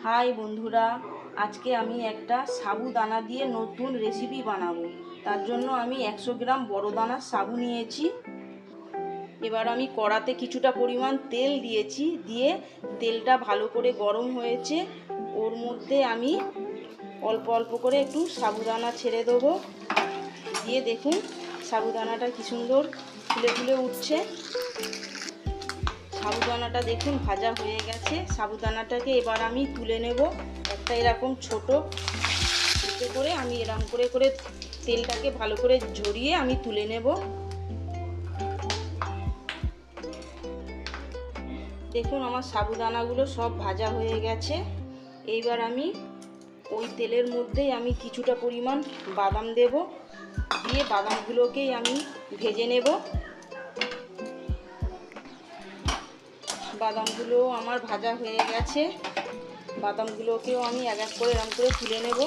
High বন্ধুরা, আজকে আমি একটা সাবুদানা দিয়ে নতুন রেসিপি বানাবো। তার জন্য আমি 100 গ্রাম বড় দানার সাবু নিয়েছি। এবার আমি কড়াতে কিছুটা পরিমাণ তেল দিয়েছি, দিয়ে তেলটা ভালো করে গরম হয়েছে। ওর মধ্যে আমি অল্প অল্প করে একটু সাবুদানা ছেড়ে দেবো। দিয়ে দেখুন সাবুদানাটা কি সুন্দর ফুলে ফুলে উঠছে। সাবুদানাটা দেখুন ভাজা হয়ে গেছে। সাবুদানাটাকে এবার আমি তুলে নেব। একটা এরকম ছোট করে আমি এরকম করে করে তেলটাকে ভালো করে ঝরিয়ে আমি তুলে নেব। দেখুন আমার সাবুদানাগুলো সব ভাজা হয়ে গেছে। এইবার আমি ওই তেলের মধ্যেই আমি কিছুটা পরিমাণ বাদাম দেব, দিয়ে বাদামগুলোকেই আমি ভেজে নেব। বাদামগুলো আমার ভাজা হয়ে গেছে। বাদামগুলোকেও আমি এক এক করে এরকম করে তুলে নেব।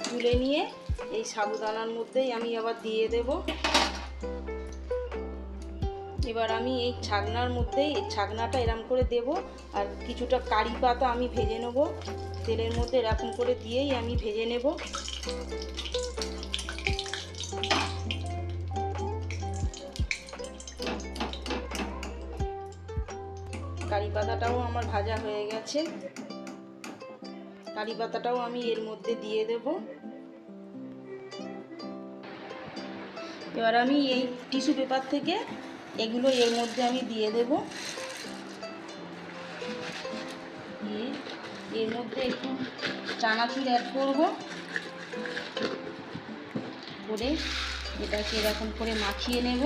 তুলে নিয়ে এই সাবুদানার মধ্যেই আমি আবার দিয়ে দেব। এবার আমি এই ছাকনার মধ্যেই এই ছাকনাটা এরকম করে দেব। আর কিছুটা কারি পাতা আমি ভেজে নেব। তেলের মধ্যে এরকম করে দিয়েই আমি ভেজে নেব। কারি পাতাটাও আমার ভাজা হয়ে গেছে। কারি পাতাটাও আমি এর মধ্যে দিয়ে দেব। এবার আমি এই টিস্যু পেপার থেকে এগুলো এর মধ্যে আমি দিয়ে দেব। এর মধ্যে একটু চানাচুর অ্যাড করব, করে এটাকে এরকম করে মাখিয়ে নেব।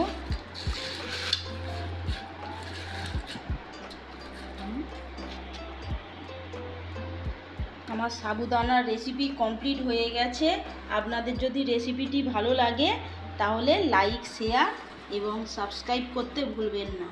আমার সাবুদানার রেসিপি কমপ্লিট হয়ে গেছে। আপনাদের যদি রেসিপিটি ভালো লাগে তাহলে লাইক, শেয়ার এবং সাবস্ক্রাইব করতে ভুলবেন না।